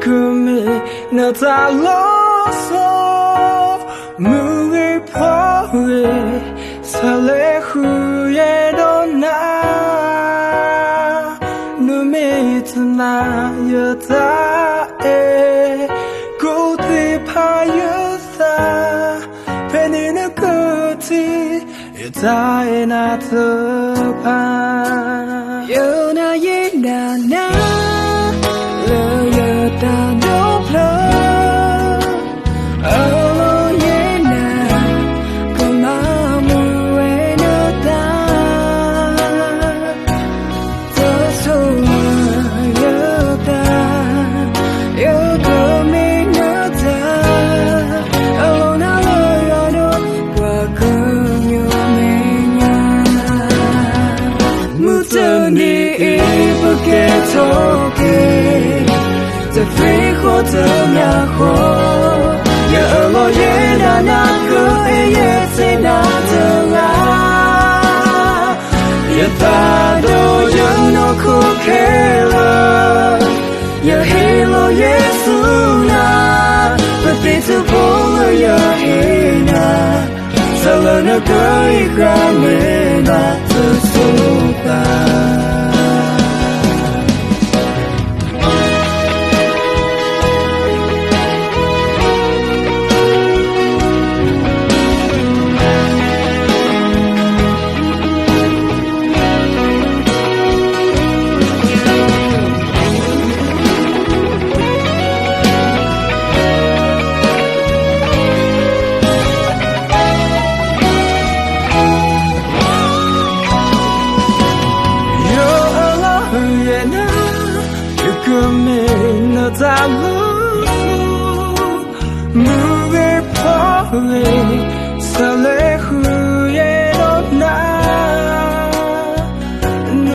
me no ta lo so muge pore sale huye dona no me tuna yata e go te payusa penina kuti ita ena tupa yona yena na lo yata no plo oh yena kama muwe no ta so so yata yo come no ta alona lo yo kwa kunyo menya mutoni ibuke the free hotel ya ho ya lo ye na na ko ye se na ta la ya ta do you no ko kela ya halo yesu na but they to pull ya hina salona ko ikra me na to so no ta lo move it for me